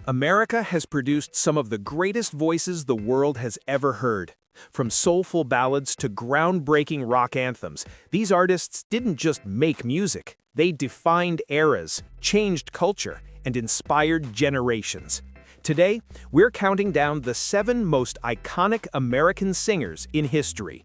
America has produced some of the greatest voices the world has ever heard. From soulful ballads to groundbreaking rock anthems, these artists didn't just make music, they defined eras, changed culture, and inspired generations. Today, we're counting down the 7 most iconic American singers in history.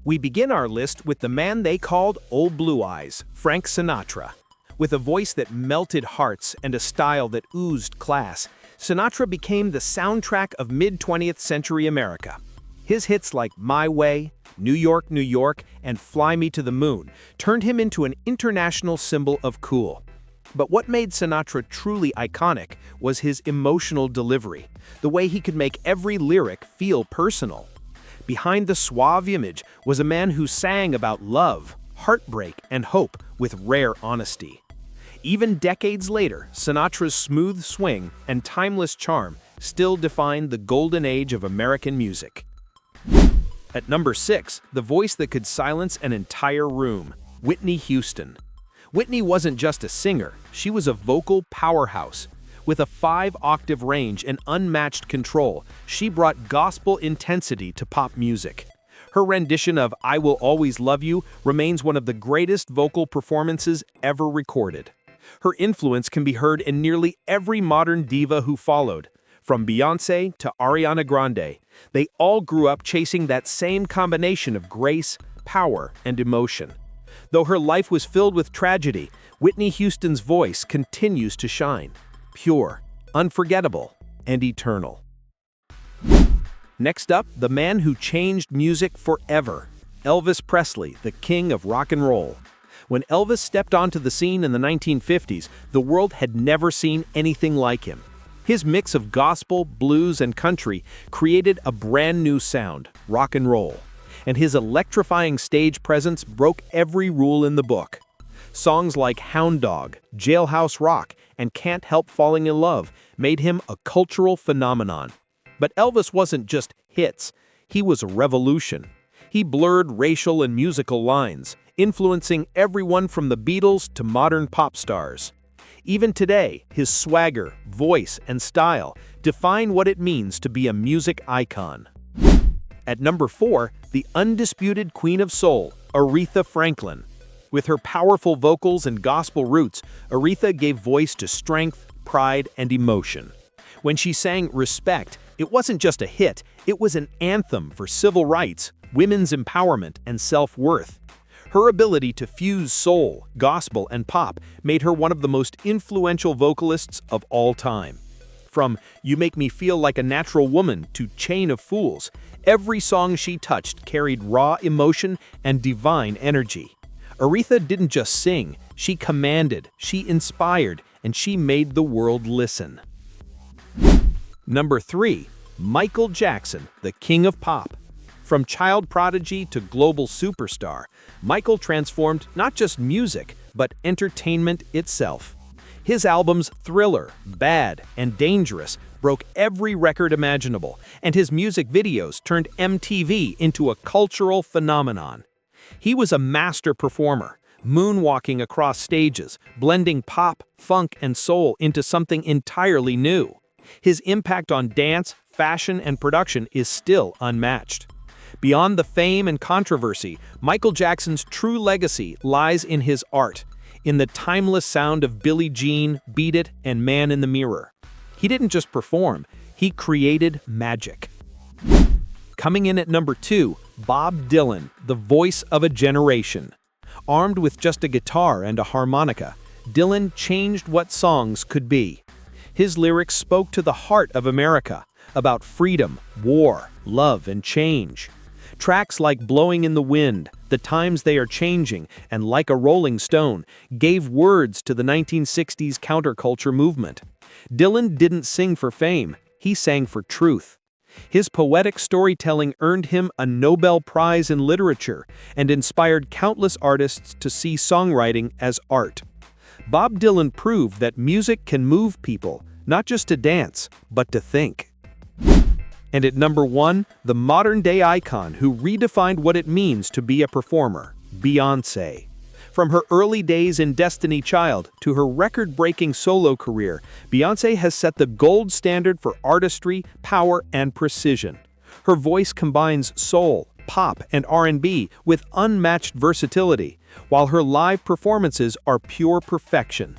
We begin our list with the man they called Old Blue Eyes, Frank Sinatra. With a voice that melted hearts and a style that oozed class, Sinatra became the soundtrack of mid-20th century America. His hits like My Way, New York, New York, and Fly Me to the Moon turned him into an international symbol of cool. But what made Sinatra truly iconic was his emotional delivery, the way he could make every lyric feel personal. Behind the suave image was a man who sang about love, heartbreak, and hope with rare honesty. Even decades later, Sinatra's smooth swing and timeless charm still define the golden age of American music. At number 6, the voice that could silence an entire room, Whitney Houston. Whitney wasn't just a singer, she was a vocal powerhouse. With a 5-octave range and unmatched control, she brought gospel intensity to pop music. Her rendition of I Will Always Love You remains one of the greatest vocal performances ever recorded. Her influence can be heard in nearly every modern diva who followed. From Beyonce to Ariana Grande, they all grew up chasing that same combination of grace, power, and emotion. Though her life was filled with tragedy, Whitney Houston's voice continues to shine. Pure, unforgettable, and eternal. Next up, the man who changed music forever, Elvis Presley, the king of rock and roll. When Elvis stepped onto the scene in the 1950s, the world had never seen anything like him. His mix of gospel, blues, and country created a brand new sound, rock and roll. And his electrifying stage presence broke every rule in the book. Songs like Hound Dog, Jailhouse Rock, and Can't Help Falling in Love made him a cultural phenomenon. But Elvis wasn't just hits, he was a revolution. He blurred racial and musical lines, influencing everyone from the Beatles to modern pop stars. Even today, his swagger, voice, and style define what it means to be a music icon. At number 4, the undisputed queen of soul, Aretha Franklin. With her powerful vocals and gospel roots, Aretha gave voice to strength, pride, and emotion. When she sang Respect, it wasn't just a hit, it was an anthem for civil rights, women's empowerment, and self-worth. Her ability to fuse soul, gospel, and pop made her one of the most influential vocalists of all time. From You Make Me Feel Like a Natural Woman to Chain of Fools, every song she touched carried raw emotion and divine energy. Aretha didn't just sing, she commanded, she inspired, and she made the world listen. Number 3, Michael Jackson, the king of pop. From child prodigy to global superstar, Michael transformed not just music, but entertainment itself. His albums Thriller, Bad, and Dangerous broke every record imaginable, and his music videos turned MTV into a cultural phenomenon. He was a master performer, moonwalking across stages, blending pop, funk, and soul into something entirely new. His impact on dance, fashion, and production is still unmatched. Beyond the fame and controversy, Michael Jackson's true legacy lies in his art, in the timeless sound of Billie Jean, Beat It, and Man in the Mirror. He didn't just perform, he created magic. Coming in at number 2, Bob Dylan, the voice of a generation. Armed with just a guitar and a harmonica, Dylan changed what songs could be. His lyrics spoke to the heart of America, about freedom, war, love, and change. Tracks like Blowing in the Wind, The Times They Are Changing, and Like a Rolling Stone gave words to the 1960s counterculture movement. Dylan didn't sing for fame, he sang for truth. His poetic storytelling earned him a Nobel Prize in Literature and inspired countless artists to see songwriting as art. Bob Dylan proved that music can move people, not just to dance, but to think. And at number 1, the modern-day icon who redefined what it means to be a performer, Beyonce. From her early days in Destiny Child to her record-breaking solo career, Beyonce has set the gold standard for artistry, power, and precision. Her voice combines soul, pop, and R&B with unmatched versatility, while her live performances are pure perfection.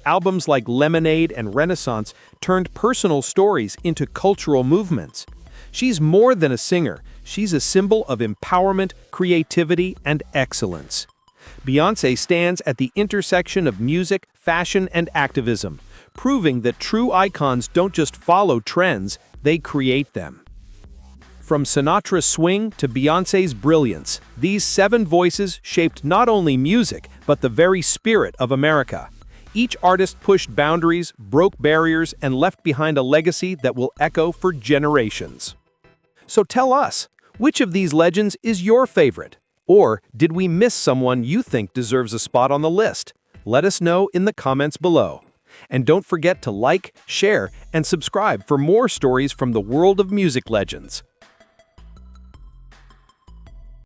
Albums like Lemonade and Renaissance turned personal stories into cultural movements. She's more than a singer, she's a symbol of empowerment, creativity, and excellence. Beyonce stands at the intersection of music, fashion, and activism, proving that true icons don't just follow trends, they create them. From Sinatra's swing to Beyoncé's brilliance, these 7 voices shaped not only music, but the very spirit of America. Each artist pushed boundaries, broke barriers, and left behind a legacy that will echo for generations. So tell us, which of these legends is your favorite? Or did we miss someone you think deserves a spot on the list? Let us know in the comments below. And don't forget to like, share, and subscribe for more stories from the world of music legends.